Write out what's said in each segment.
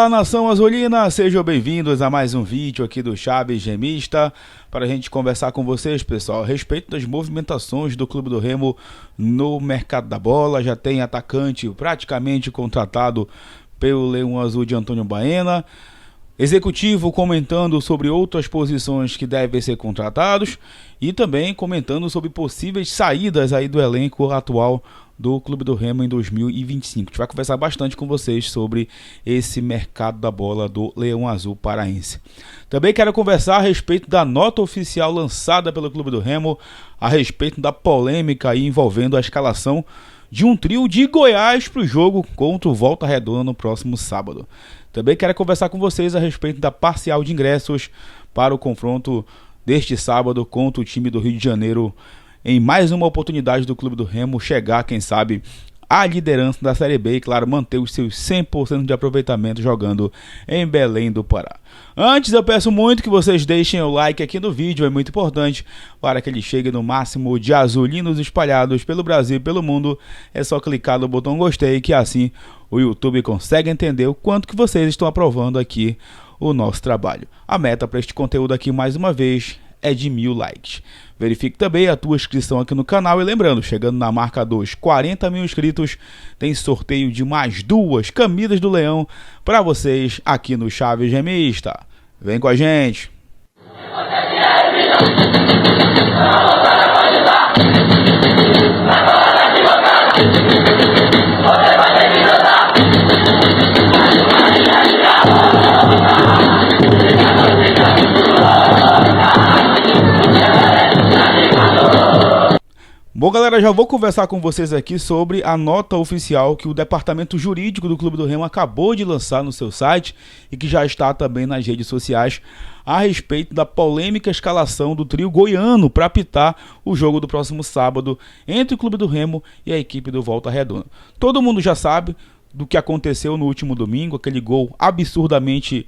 Olá, nação azulina, sejam bem-vindos a mais um vídeo aqui do Chaves Remista para a gente conversar com vocês, pessoal, a respeito das movimentações do Clube do Remo no mercado da bola. Já tem atacante praticamente contratado pelo Leão Azul de Antônio Baena, executivo comentando sobre outras posições que devem ser contratados e também comentando sobre possíveis saídas aí do elenco atual do Clube do Remo em 2025. A gente vai conversar bastante com vocês sobre esse mercado da bola do Leão Azul paraense. Também quero conversar a respeito da nota oficial lançada pelo Clube do Remo, a respeito da polêmica aí envolvendo a escalação de um trio de Goiás para o jogo contra o Volta Redonda no próximo sábado. Também quero conversar com vocês a respeito da parcial de ingressos para o confronto deste sábado contra o time do Rio de Janeiro, em mais uma oportunidade do Clube do Remo chegar, quem sabe, à liderança da Série B e, claro, manter os seus 100% de aproveitamento jogando em Belém do Pará. Antes, eu peço muito que vocês deixem o like aqui no vídeo, é muito importante para que ele chegue no máximo de azulinos espalhados pelo Brasil e pelo mundo. É só clicar no botão gostei, que assim o YouTube consegue entender o quanto que vocês estão aprovando aqui o nosso trabalho. A meta para este conteúdo aqui, mais uma vez, é de 1000 likes. Verifique também a tua inscrição aqui no canal e lembrando, chegando na marca dos 40 mil inscritos, tem sorteio de mais 2 camisas do Leão para vocês aqui no Chaves Remista. Vem com a gente! Bom, galera, já vou conversar com vocês aqui sobre a nota oficial que o departamento jurídico do Clube do Remo acabou de lançar no seu site e que já está também nas redes sociais a respeito da polêmica escalação do trio goiano para apitar o jogo do próximo sábado entre o Clube do Remo e a equipe do Volta Redonda. Todo mundo já sabe do que aconteceu no último domingo, aquele gol absurdamente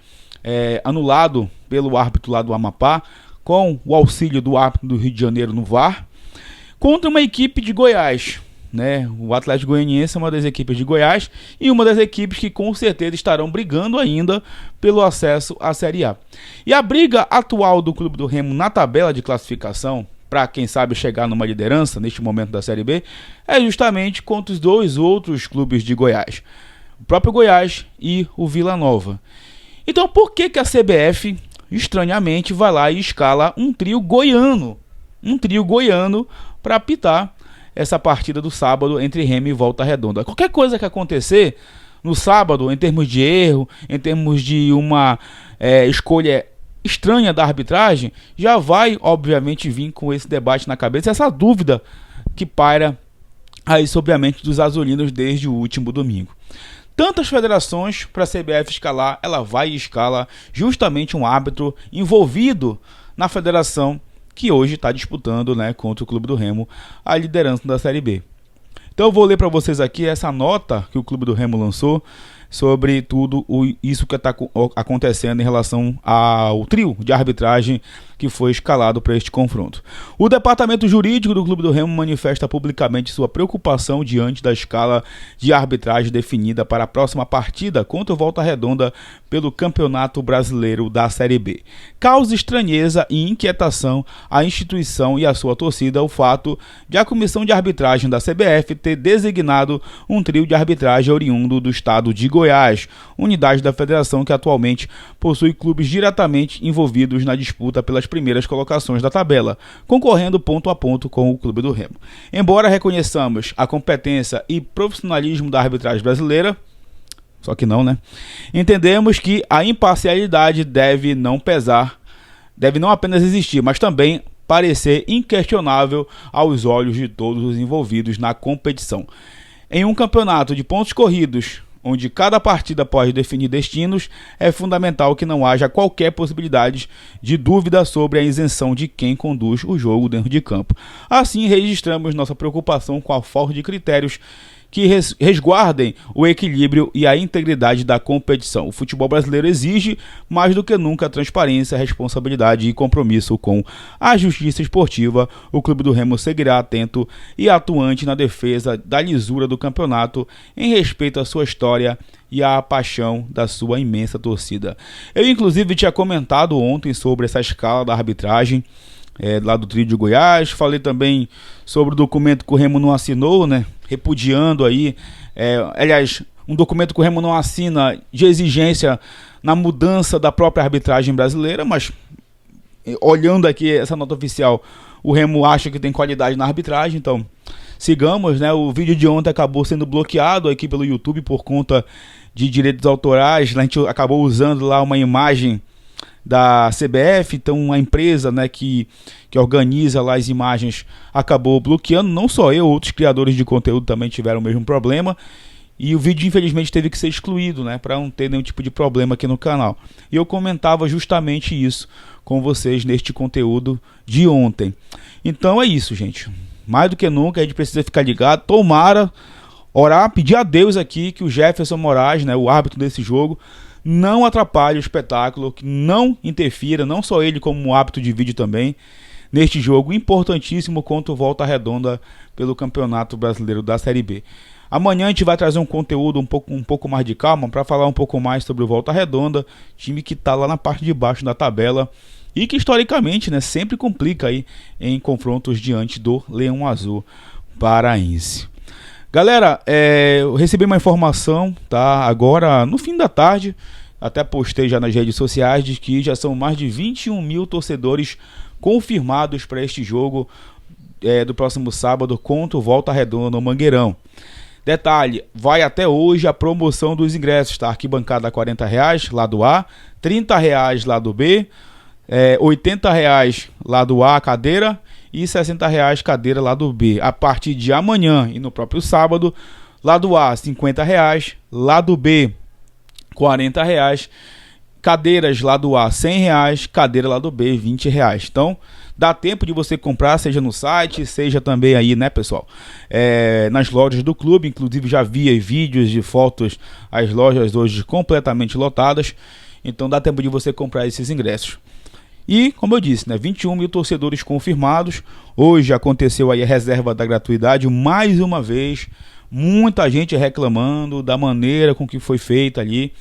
anulado pelo árbitro lá do Amapá, com o auxílio do árbitro do Rio de Janeiro no VAR, contra uma equipe de Goiás, né? O Atlético Goianiense é uma das equipes de Goiás e uma das equipes que com certeza estarão brigando ainda pelo acesso à Série A. E a briga atual do Clube do Remo na tabela de classificação, para quem sabe chegar numa liderança neste momento da Série B, é justamente contra os dois outros clubes de Goiás, o próprio Goiás e o Vila Nova. Então por que a CBF, estranhamente, vai lá e escala um trio goiano para apitar essa partida do sábado entre Remo e Volta Redonda? Qualquer coisa que acontecer no sábado, em termos de erro, em termos de uma escolha estranha da arbitragem, já vai, obviamente, vir com esse debate na cabeça, essa dúvida que paira aí sobre a mente dos azulinos desde o último domingo. Tantas federações para a CBF escalar, ela vai e escala justamente um árbitro envolvido na federação que hoje está disputando, né, contra o Clube do Remo a liderança da Série B. Então eu vou ler para vocês aqui essa nota que o Clube do Remo lançou sobre tudo isso que está acontecendo em relação ao trio de arbitragem que foi escalado para este confronto. O departamento jurídico do Clube do Remo manifesta publicamente sua preocupação diante da escala de arbitragem definida para a próxima partida contra o Volta Redonda pelo Campeonato Brasileiro da Série B. Causa estranheza e inquietação à instituição e à sua torcida o fato de a comissão de arbitragem da CBF ter designado um trio de arbitragem oriundo do estado de Goiás, unidade da federação que atualmente possui clubes diretamente envolvidos na disputa pelas primeiras colocações da tabela, concorrendo ponto a ponto com o Clube do Remo. Embora reconheçamos a competência e profissionalismo da arbitragem brasileira, só que não, né? Entendemos que a imparcialidade deve não apenas existir, mas também parecer inquestionável aos olhos de todos os envolvidos na competição. Em um campeonato de pontos corridos, onde cada partida pode definir destinos, é fundamental que não haja qualquer possibilidade de dúvida sobre a isenção de quem conduz o jogo dentro de campo. Assim, registramos nossa preocupação com a falta de critérios que resguardem o equilíbrio e a integridade da competição. O futebol brasileiro exige, mais do que nunca, transparência, responsabilidade e compromisso com a justiça esportiva. O Clube do Remo seguirá atento e atuante na defesa da lisura do campeonato, em respeito à sua história e à paixão da sua imensa torcida. Eu, inclusive, tinha comentado ontem sobre essa escala da arbitragem lá do Trio de Goiás. Falei também sobre o documento que o Remo não assinou, né, repudiando aí, aliás, um documento que o Remo não assina de exigência na mudança da própria arbitragem brasileira, mas olhando aqui essa nota oficial, o Remo acha que tem qualidade na arbitragem, então sigamos, né? O vídeo de ontem acabou sendo bloqueado aqui pelo YouTube por conta de direitos autorais. A gente acabou usando lá uma imagem da CBF, então a empresa, né, que organiza lá as imagens acabou bloqueando. Não só eu, outros criadores de conteúdo também tiveram o mesmo problema. E o vídeo, infelizmente, teve que ser excluído, né, para não ter nenhum tipo de problema aqui no canal. E eu comentava justamente isso com vocês neste conteúdo de ontem. Então é isso, gente. Mais do que nunca, a gente precisa ficar ligado. Tomara, orar, pedir a Deus aqui que o Jefferson Moraes, né, o árbitro desse jogo, não atrapalhe o espetáculo, que não interfira, não só ele como o árbitro de vídeo também, neste jogo importantíssimo contra o Volta Redonda pelo Campeonato Brasileiro da Série B. Amanhã a gente vai trazer um conteúdo um pouco mais de calma para falar um pouco mais sobre o Volta Redonda, time que está lá na parte de baixo da tabela e que historicamente, né, sempre complica aí em confrontos diante do Leão Azul paraense. Galera, eu recebi uma informação, tá, agora no fim da tarde, até postei já nas redes sociais, de que já são mais de 21 mil torcedores confirmados para este jogo do próximo sábado contra o Volta Redonda no Mangueirão. Detalhe, vai até hoje a promoção dos ingressos, tá? Arquibancada R$40, lado A, R$30 lado B, R$80 lado A, cadeira, e R$60 cadeira lado B. A partir de amanhã e no próprio sábado, lado A R$50, lado B R$40, cadeiras lado A R$100, cadeira lado B R$20. Então, dá tempo de você comprar, seja no site, seja também aí, né, pessoal, nas lojas do clube. Inclusive já vi vídeos de fotos, as lojas hoje completamente lotadas. Então dá tempo de você comprar esses ingressos. E, como eu disse, né, 21 mil torcedores confirmados. Hoje aconteceu aí a reserva da gratuidade, mais uma vez. Muita gente reclamando da maneira com que foi feita ali,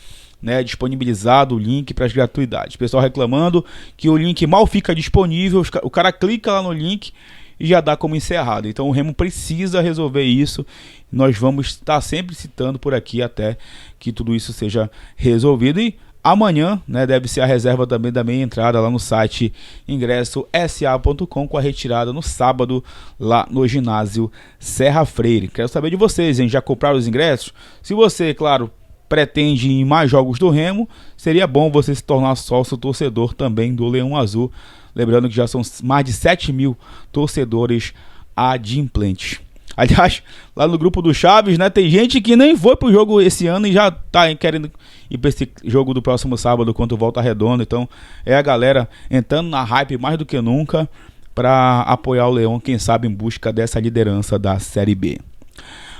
né, disponibilizado o link para as gratuidades. Pessoal reclamando que o link mal fica disponível, o cara clica lá no link e já dá como encerrado. Então o Remo precisa resolver isso. Nós vamos estar sempre citando por aqui até que tudo isso seja resolvido. E amanhã, né, deve ser a reserva também da meia entrada lá no site ingressosa.com, com a retirada no sábado lá no ginásio Serra Freire. Quero saber de vocês, hein? Já compraram os ingressos? Se você, claro, pretende ir em mais jogos do Remo, seria bom você se tornar sócio torcedor também do Leão Azul. Lembrando que já são mais de 7 mil torcedores adimplentes. Aliás, lá no grupo do Chaves, né, tem gente que nem foi pro jogo esse ano e já tá querendo ir para esse jogo do próximo sábado contra o Volta Redonda. Então é a galera entrando na hype mais do que nunca para apoiar o Leão, quem sabe em busca dessa liderança da Série B.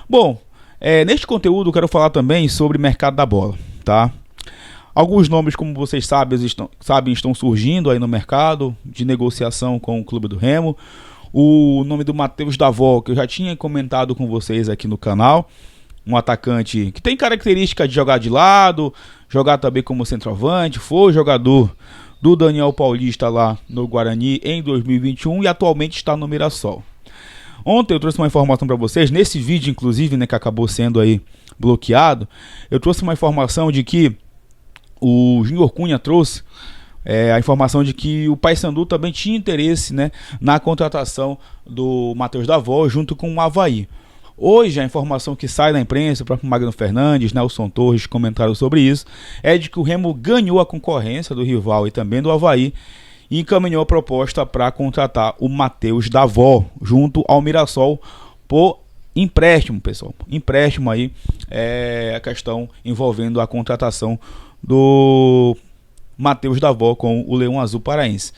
Bom, neste conteúdo eu quero falar também sobre mercado da bola, tá? Alguns nomes, como vocês sabem, estão surgindo aí no mercado de negociação com o Clube do Remo. O nome do Matheus Davó, que eu já tinha comentado com vocês aqui no canal, um atacante que tem característica de jogar de lado, jogar também como centroavante, foi jogador do Daniel Paulista lá no Guarani em 2021 e atualmente está no Mirassol. Ontem eu trouxe uma informação para vocês, nesse vídeo inclusive, né, que acabou sendo aí bloqueado, eu trouxe uma informação de que o Júnior Cunha trouxe a informação de que o Paysandu também tinha interesse, né, na contratação do Matheus Davó junto com o Avaí. Hoje a informação que sai na imprensa, o próprio Magno Fernandes, Nelson Torres comentaram sobre isso, é de que o Remo ganhou a concorrência do rival e também do Avaí e encaminhou a proposta para contratar o Matheus Davó junto ao Mirassol por empréstimo, pessoal. Empréstimo aí, a questão envolvendo a contratação do Matheus Davó com o Leão Azul paraense.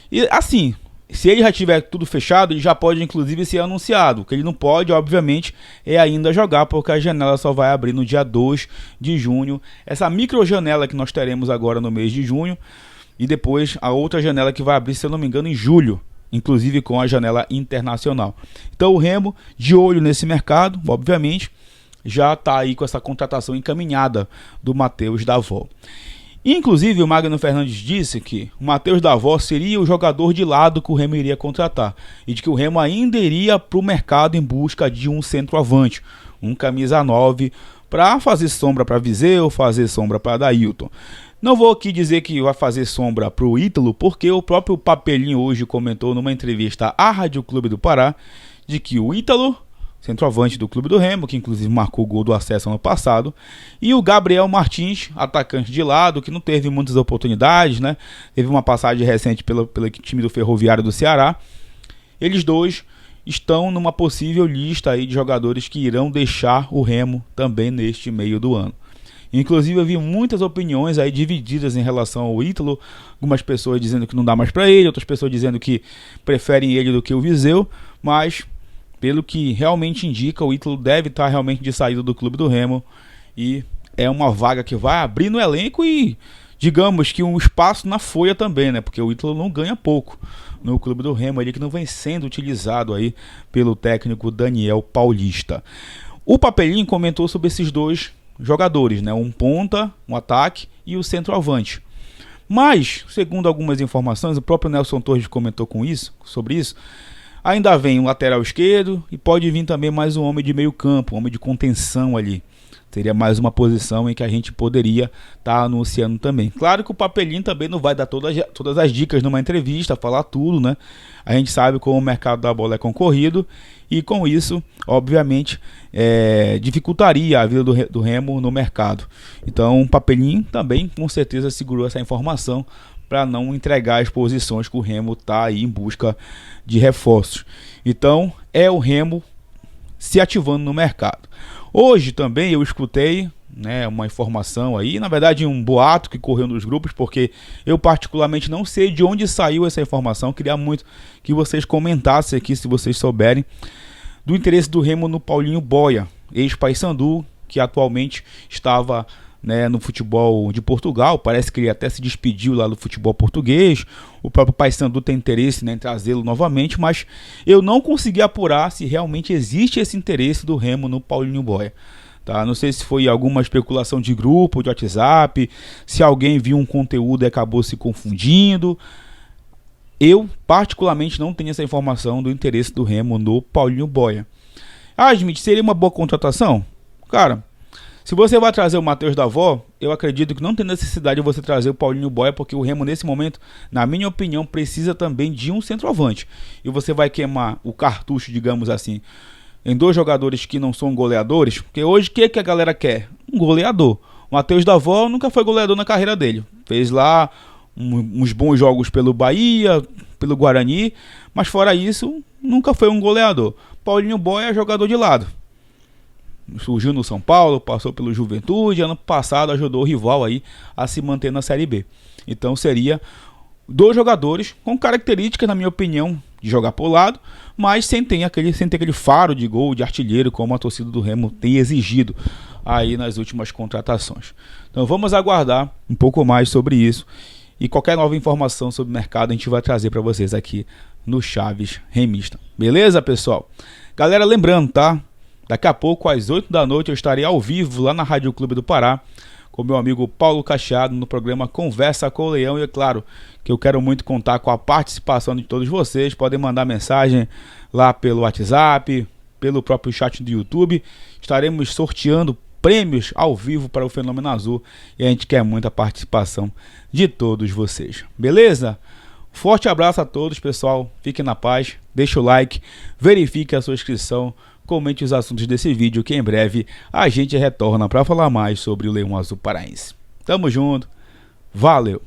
E assim, se ele já tiver tudo fechado, ele já pode inclusive ser anunciado. O que ele não pode, obviamente, é ainda jogar, porque a janela só vai abrir no dia 2 de junho. Essa micro janela que nós teremos agora no mês de junho, e depois a outra janela que vai abrir, se eu não me engano, em julho, inclusive com a janela internacional. Então o Remo, de olho nesse mercado, obviamente, já está aí com essa contratação encaminhada do Matheus Davó. Inclusive o Magno Fernandes disse que o Matheus Davó seria o jogador de lado que o Remo iria contratar, e de que o Remo ainda iria para o mercado em busca de um centroavante, um camisa 9, para fazer sombra para Viseu, fazer sombra para Dailton. Não vou aqui dizer que vai fazer sombra para o Ítalo, porque o próprio Papelinho hoje comentou numa entrevista à Rádio Clube do Pará de que o Ítalo, centroavante do Clube do Remo, que inclusive marcou o gol do acesso ano passado, e o Gabriel Martins, atacante de lado, que não teve muitas oportunidades, né? Teve uma passagem recente pelo time do Ferroviário do Ceará. Eles dois estão numa possível lista aí de jogadores que irão deixar o Remo também neste meio do ano. Inclusive eu vi muitas opiniões aí divididas em relação ao Ítalo, algumas pessoas dizendo que não dá mais para ele, outras pessoas dizendo que preferem ele do que o Viseu, mas pelo que realmente indica, o Ítalo deve estar realmente de saída do Clube do Remo, e é uma vaga que vai abrir no elenco e digamos que um espaço na folha também, né? Porque o Ítalo não ganha pouco no Clube do Remo, ele que não vem sendo utilizado aí pelo técnico Daniel Paulista. O Papelinho comentou sobre esses dois jogadores, né? Um ponta, um ataque e o centroavante. Mas, segundo algumas informações, o próprio Nelson Torres comentou sobre isso, ainda vem um lateral esquerdo e pode vir também mais um homem de meio campo, um homem de contenção ali. Seria mais uma posição em que a gente poderia estar anunciando também. Claro que o Papelinho também não vai dar todas as dicas numa entrevista, falar tudo, né? A gente sabe como o mercado da bola é concorrido e com isso, obviamente, dificultaria a vida do Remo no mercado. Então o Papelinho também com certeza segurou essa informação para não entregar as posições que o Remo está aí em busca de reforços. Então é o Remo se ativando no mercado. Hoje também eu escutei, né, uma informação aí, na verdade um boato que correu nos grupos, porque eu particularmente não sei de onde saiu essa informação. Queria muito que vocês comentassem aqui, se vocês souberem, do interesse do Remo no Paulinho Boia, ex-Paysandu, que atualmente estava, né, no futebol de Portugal. Parece que ele até se despediu lá do futebol português. O próprio Paysandu tem interesse, né, em trazê-lo novamente, mas eu não consegui apurar se realmente existe esse interesse do Remo no Paulinho Boia. Tá? Não sei se foi alguma especulação de grupo, de WhatsApp, se alguém viu um conteúdo e acabou se confundindo. Eu, particularmente, não tenho essa informação do interesse do Remo no Paulinho Boia. Smith, seria uma boa contratação? Cara, se você vai trazer o Matheus Davó, eu acredito que não tem necessidade de você trazer o Paulinho Boia, porque o Remo nesse momento, na minha opinião, precisa também de um centroavante. E você vai queimar o cartucho, digamos assim, em dois jogadores que não são goleadores, porque hoje o que a galera quer? Um goleador. O Matheus Davó nunca foi goleador na carreira dele. Fez lá uns bons jogos pelo Bahia, pelo Guarani, mas fora isso, nunca foi um goleador. Paulinho Boia é jogador de lado. Surgiu no São Paulo, passou pelo Juventude, ano passado ajudou o rival aí a se manter na Série B. Então seria dois jogadores com características, na minha opinião, de jogar por lado, mas sem ter aquele faro de gol, de artilheiro, como a torcida do Remo tem exigido aí nas últimas contratações. Então vamos aguardar um pouco mais sobre isso, e qualquer nova informação sobre o mercado a gente vai trazer para vocês aqui no Chaves Remista. Beleza, pessoal? Galera, lembrando, tá? Daqui a pouco, às 8 da noite, eu estarei ao vivo lá na Rádio Clube do Pará com meu amigo Paulo Cachado no programa Conversa com o Leão. E é claro que eu quero muito contar com a participação de todos vocês. Podem mandar mensagem lá pelo WhatsApp, pelo próprio chat do YouTube. Estaremos sorteando prêmios ao vivo para o Fenômeno Azul e a gente quer muita participação de todos vocês. Beleza? Forte abraço a todos, pessoal. Fiquem na paz. Deixa o like, verifique a sua inscrição, comente os assuntos desse vídeo, que em breve a gente retorna para falar mais sobre o Leão Azul Paraense. Tamo junto, valeu!